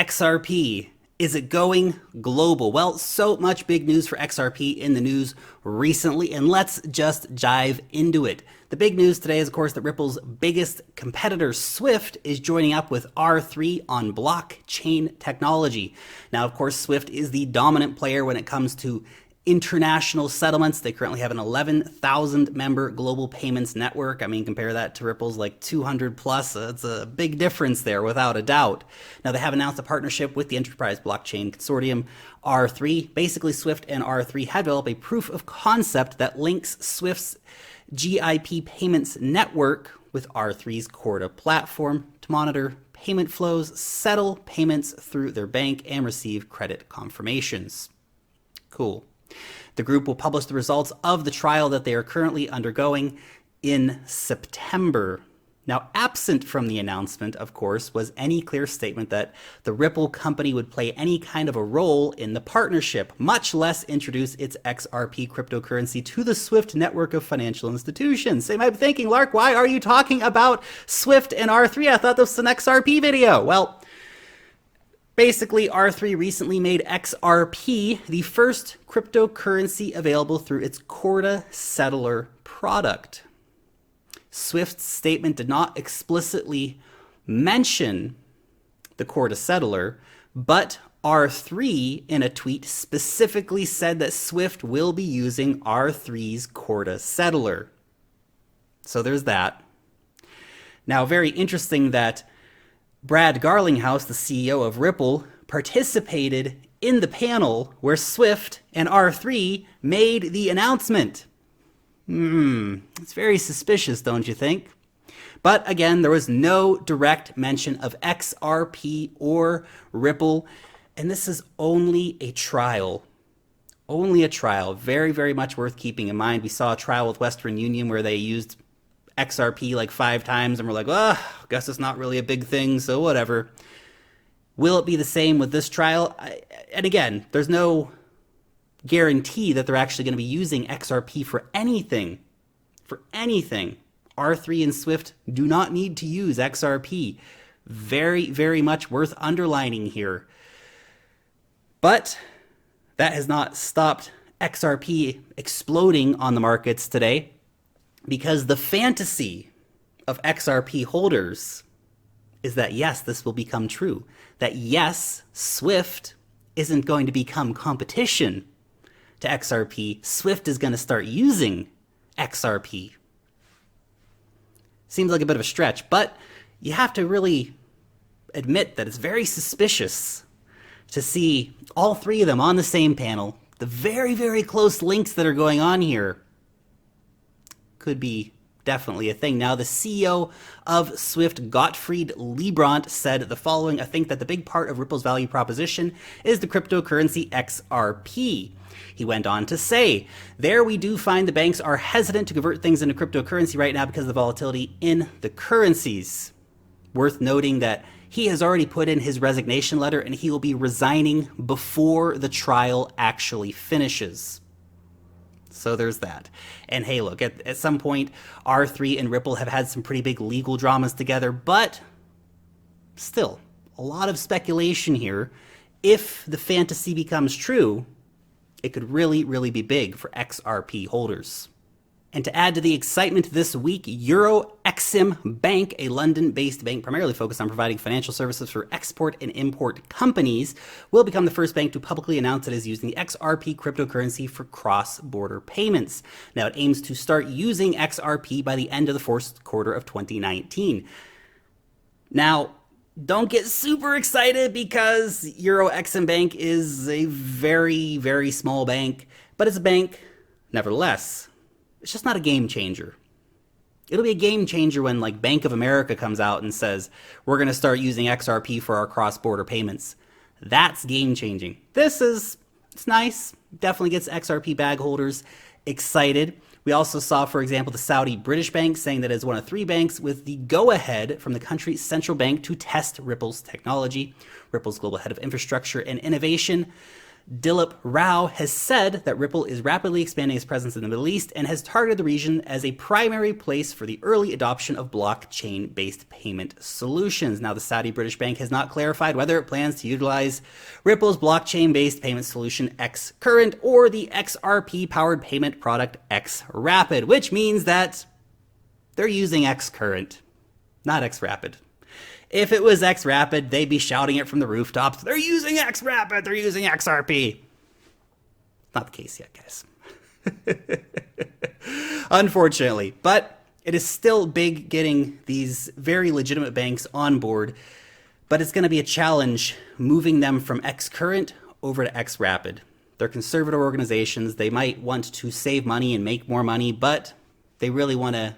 XRP. Is it going global? Well, so much big news for XRP in the news recently, and let's just dive into it. The big news today is, of course, that Ripple's biggest competitor, Swift, is joining up with R3 on blockchain technology. Now, of course, Swift is the dominant player when it comes to international settlements. They currently have an 11,000 member global payments network. I mean, compare that to Ripple's like 200 plus. It's a big difference there without a doubt. Now, they have announced a partnership with the enterprise blockchain consortium R3. Basically, Swift and R3 have developed a proof of concept that links Swift's GIP payments network with R3's Corda platform to monitor payment flows, settle payments through their bank, and receive credit confirmations. Cool. The group will publish the results of the trial that they are currently undergoing in September. Now, absent from the announcement, of course, was any clear statement that the Ripple company would play any kind of a role in the partnership, much less introduce its XRP cryptocurrency to the Swift network of financial institutions. So you might be thinking, Lark, why are you talking about Swift and R3? I thought this was an XRP video. Well, basically, R3 recently made XRP the first cryptocurrency available through its Corda settler product. Swift's statement did not explicitly mention the Corda settler, but R3 in a tweet specifically said that Swift will be using R3's Corda settler. So there's that. Now, very interesting that Brad Garlinghouse, the CEO of Ripple, participated in the panel where Swift and R3 made the announcement. It's very suspicious, don't you think? But again, there was no direct mention of XRP or Ripple, and this is only a trial. Only a trial. Very, very much worth keeping in mind. We saw a trial with Western Union where they used XRP like 5 times, and we're like, I guess it's not really a big thing, so whatever. Will it be the same with this trial? And again, there's no guarantee that they're actually going to be using XRP for anything. For anything. R3 and Swift do not need to use XRP. Very, very much worth underlining here. But that has not stopped XRP exploding on the markets today, because the fantasy of XRP holders is that, yes, this will become true. That, yes, Swift isn't going to become competition to XRP. Swift is going to start using XRP. Seems like a bit of a stretch, but you have to really admit that it's very suspicious to see all 3 of them on the same panel. The very, very close links that are going on here could be definitely a thing. Now, the CEO of Swift, Gottfried Leibrandt, said the following: I think that the big part of Ripple's value proposition is the cryptocurrency XRP. He went on to say, there we do find the banks are hesitant to convert things into cryptocurrency right now because of the volatility in the currencies. Worth noting that he has already put in his resignation letter and he will be resigning before the trial actually finishes. So there's that. And hey, look, at some point, R3 and Ripple have had some pretty big legal dramas together, but still, a lot of speculation here. If the fantasy becomes true, it could really, really be big for XRP holders. And to add to the excitement this week, Euro Exim Bank, a London-based bank primarily focused on providing financial services for export and import companies, will become the first bank to publicly announce it is using the XRP cryptocurrency for cross-border payments. Now, it aims to start using XRP by the end of the first quarter of 2019. Now, don't get super excited because Euro Exim Bank is a very, very small bank, but it's a bank nevertheless. It's just not a game changer. It'll be a game changer when like Bank of America comes out and says, we're going to start using XRP for our cross-border payments. That's game changing. It's nice. Definitely gets XRP bag holders excited. We also saw, for example, the Saudi British Bank saying that it's one of 3 banks with the go-ahead from the country's central bank to test Ripple's technology. Ripple's global head of infrastructure and innovation Dilip Rao has said that Ripple is rapidly expanding its presence in the Middle East and has targeted the region as a primary place for the early adoption of blockchain-based payment solutions. Now, the Saudi British Bank has not clarified whether it plans to utilize Ripple's blockchain-based payment solution X-Current or the XRP-powered payment product X-Rapid, which means that they're using X-Current, not X-Rapid. If it was X-Rapid, they'd be shouting it from the rooftops. They're using X-Rapid. They're using XRP. Not the case yet, guys. Unfortunately. But it is still big getting these very legitimate banks on board. But it's going to be a challenge moving them from X-Current over to X-Rapid. They're conservative organizations. They might want to save money and make more money, but they really want to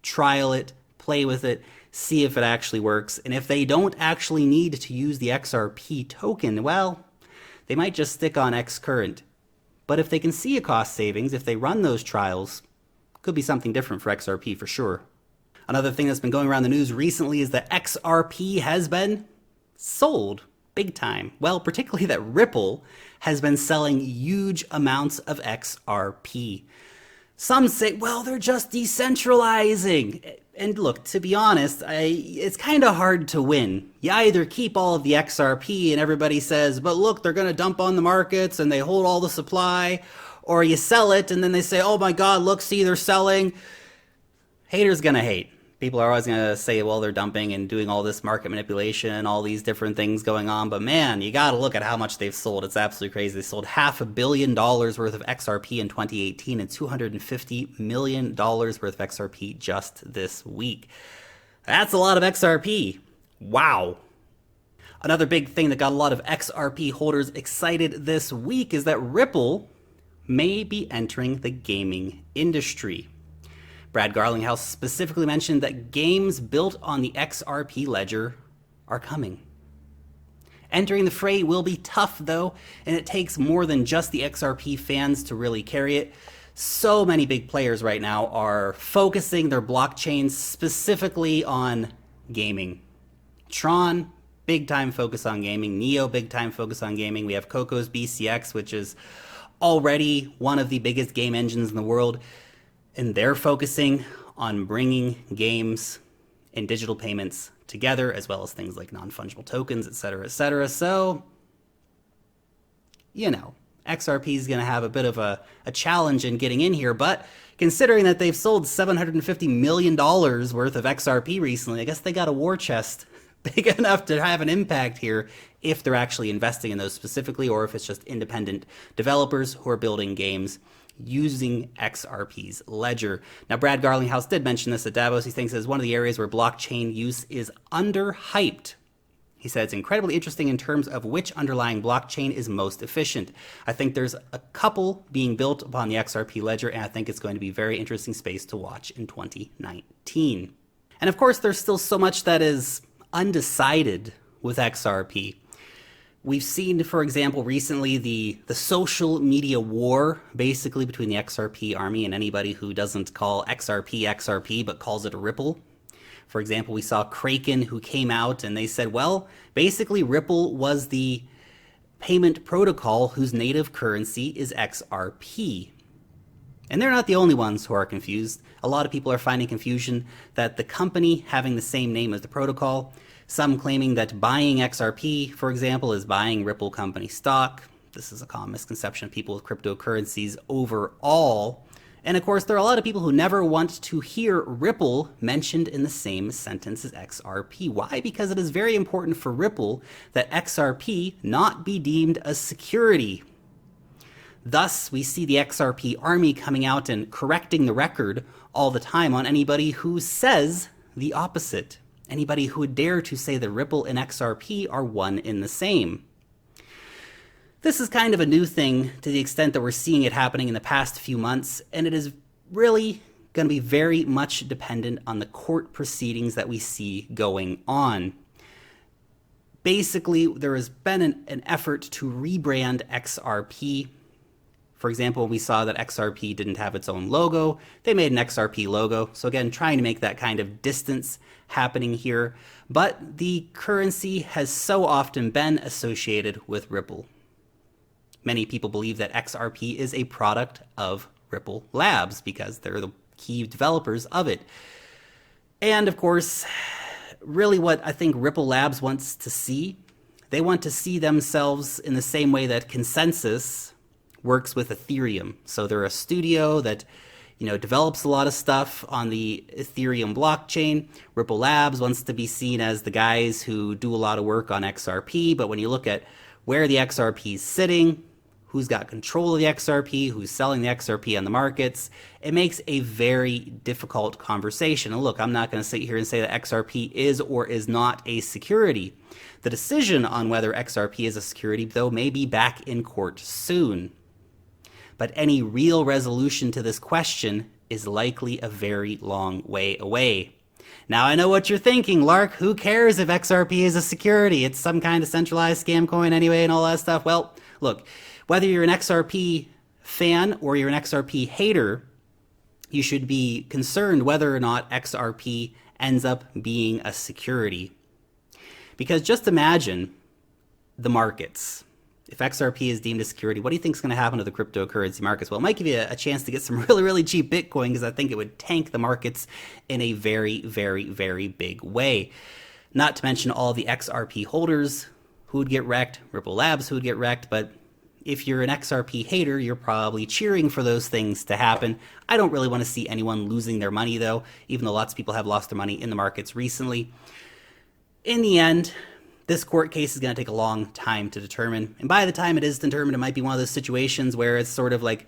trial it, play with it, see if it actually works. And if they don't actually need to use the XRP token, well, they might just stick on X-Current. But if they can see a cost savings, if they run those trials, could be something different for XRP for sure. Another thing that's been going around the news recently is that XRP has been sold big time. Well, particularly that Ripple has been selling huge amounts of XRP. Some say, well, they're just decentralizing. And look, to be honest, it's kind of hard to win. You either keep all of the XRP and everybody says, but look, they're going to dump on the markets and they hold all the supply, or you sell it and then they say, oh my God, look, see, they're selling. Haters going to hate. People are always going to say, well, they're dumping and doing all this market manipulation, all these different things going on. But man, you got to look at how much they've sold. It's absolutely crazy. They sold $500 million worth of XRP in 2018 and $250 million worth of XRP just this week. That's a lot of XRP. Wow. Another big thing that got a lot of XRP holders excited this week is that Ripple may be entering the gaming industry. Brad Garlinghouse specifically mentioned that games built on the XRP ledger are coming. Entering the fray will be tough though, and it takes more than just the XRP fans to really carry it. So many big players right now are focusing their blockchains specifically on gaming. Tron, big time focus on gaming. Neo, big time focus on gaming. We have Coco's BCX, which is already one of the biggest game engines in the world. And they're focusing on bringing games and digital payments together, as well as things like non-fungible tokens, et cetera, et cetera. So, you know, XRP is going to have a bit of a challenge in getting in here. But considering that they've sold $750 million worth of XRP recently, I guess they got a war chest big enough to have an impact here if they're actually investing in those specifically, or if it's just independent developers who are building games using XRP's ledger. Now, Brad Garlinghouse did mention this at Davos. He thinks it's one of the areas where blockchain use is underhyped. He said it's incredibly interesting in terms of which underlying blockchain is most efficient. I think there's a couple being built upon the XRP ledger, and I think it's going to be a very interesting space to watch in 2019. And of course, there's still so much that is undecided with XRP. We've seen, for example, recently the social media war, basically between the XRP army and anybody who doesn't call XRP XRP, but calls it a Ripple. For example, we saw Kraken, who came out and they said, well, basically Ripple was the payment protocol whose native currency is XRP. And they're not the only ones who are confused. A lot of people are finding confusion that the company having the same name as the protocol, some claiming that buying XRP, for example, is buying Ripple company stock. This is a common misconception of people with cryptocurrencies overall. And of course, there are a lot of people who never want to hear Ripple mentioned in the same sentence as XRP. Why? Because it is very important for Ripple that XRP not be deemed a security. Thus, we see the XRP army coming out and correcting the record all the time on anybody who says the opposite. Anybody who would dare to say that Ripple and XRP are one in the same. This is kind of a new thing to the extent that we're seeing it happening in the past few months, and it is really going to be very much dependent on the court proceedings that we see going on. Basically, there has been an effort to rebrand XRP. For example, we saw that XRP didn't have its own logo. They made an XRP logo. So again, trying to make that kind of distance happening here. But the currency has so often been associated with Ripple. Many people believe that XRP is a product of Ripple Labs because they're the key developers of it. And of course, really what I think Ripple Labs wants to see, they want to see themselves in the same way that Consensus works with Ethereum. So they're a studio that, develops a lot of stuff on the Ethereum blockchain. Ripple Labs wants to be seen as the guys who do a lot of work on XRP, but when you look at where the XRP is sitting, who's got control of the XRP, who's selling the XRP on the markets, it makes a very difficult conversation. And look, I'm not going to sit here and say that XRP is or is not a security. The decision on whether XRP is a security, though, may be back in court soon. But any real resolution to this question is likely a very long way away. Now, I know what you're thinking, Lark. Who cares if XRP is a security? It's some kind of centralized scam coin anyway and all that stuff. Well, look, whether you're an XRP fan or you're an XRP hater, you should be concerned whether or not XRP ends up being a security. Because just imagine the markets. If XRP is deemed a security, what do you think is going to happen to the cryptocurrency markets? Well, it might give you a chance to get some really, really cheap Bitcoin, because I think it would tank the markets in a very, very, very big way. Not to mention all the XRP holders who would get wrecked, Ripple Labs who would get wrecked, but if you're an XRP hater, you're probably cheering for those things to happen. I don't really want to see anyone losing their money, though, even though lots of people have lost their money in the markets recently. In the end, this court case is going to take a long time to determine. And by the time it is determined, it might be one of those situations where it's sort of like,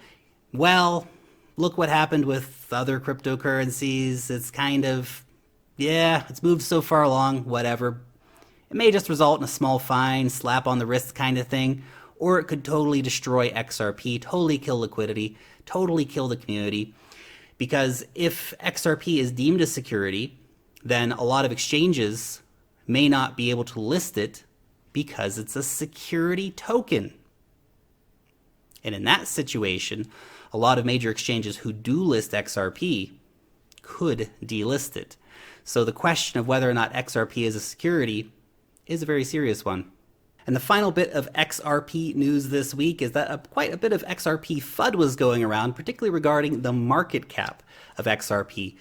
well, look what happened with other cryptocurrencies. It's kind of, it's moved so far along, whatever. It may just result in a small fine, slap on the wrist kind of thing. Or it could totally destroy XRP, totally kill liquidity, totally kill the community. Because if XRP is deemed a security, then a lot of exchanges may not be able to list it because it's a security token. And in that situation, a lot of major exchanges who do list XRP could delist it. So the question of whether or not XRP is a security is a very serious one. And the final bit of XRP news this week is that quite a bit of XRP FUD was going around, particularly regarding the market cap of XRP.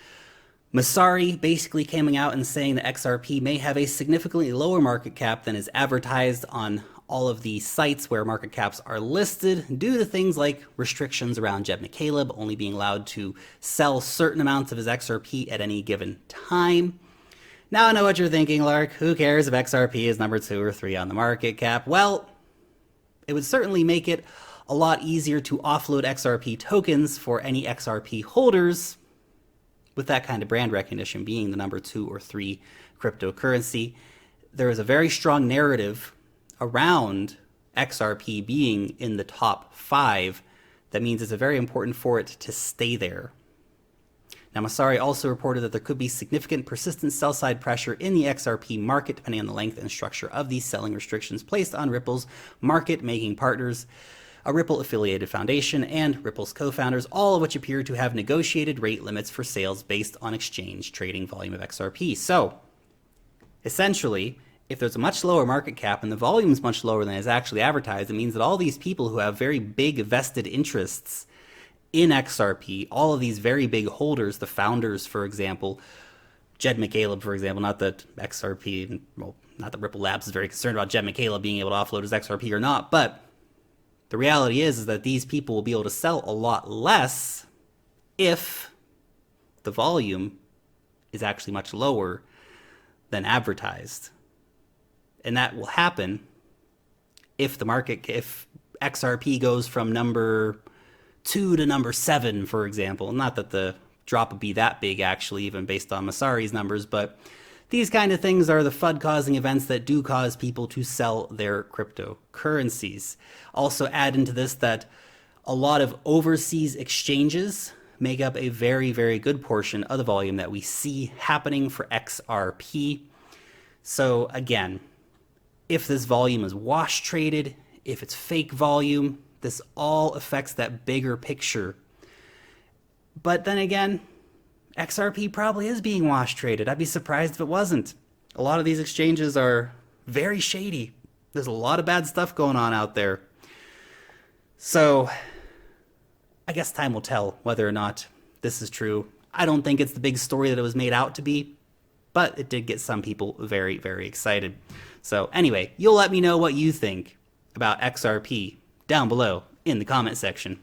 Messari basically coming out and saying that XRP may have a significantly lower market cap than is advertised on all of the sites where market caps are listed due to things like restrictions around Jed McCaleb only being allowed to sell certain amounts of his XRP at any given time. Now I know what you're thinking, Lark. Who cares if XRP is number 2 or 3 on the market cap? Well, it would certainly make it a lot easier to offload XRP tokens for any XRP holders, with that kind of brand recognition being the number 2 or 3 cryptocurrency. There is a very strong narrative around XRP being in the top 5. That means it's very important for it to stay there. Now, Messari also reported that there could be significant persistent sell-side pressure in the XRP market, depending on the length and structure of these selling restrictions placed on Ripple's market-making partners, a Ripple-affiliated foundation, and Ripple's co-founders, all of which appear to have negotiated rate limits for sales based on exchange trading volume of XRP. So, essentially, if there's a much lower market cap and the volume is much lower than is actually advertised, it means that all these people who have very big vested interests in XRP, all of these very big holders, the founders, for example, Jed McCaleb, for example, not that XRP, well, not that Ripple Labs is very concerned about Jed McCaleb being able to offload his XRP or not, but the reality is that these people will be able to sell a lot less if the volume is actually much lower than advertised. And that will happen if XRP goes from number 2 to number 7, for example. Not that the drop would be that big, actually, even based on Messari's numbers, but these kind of things are the FUD-causing events that do cause people to sell their cryptocurrencies. Also add into this that a lot of overseas exchanges make up a very, very good portion of the volume that we see happening for XRP. So again, if this volume is wash traded, if it's fake volume, this all affects that bigger picture. But then again, XRP probably is being wash traded. I'd be surprised if it wasn't. A lot of these exchanges are very shady. There's a lot of bad stuff going on out there. So I guess time will tell whether or not this is true. I don't think it's the big story that it was made out to be, but it did get some people very, very excited. So anyway, you'll let me know what you think about XRP down below in the comment section.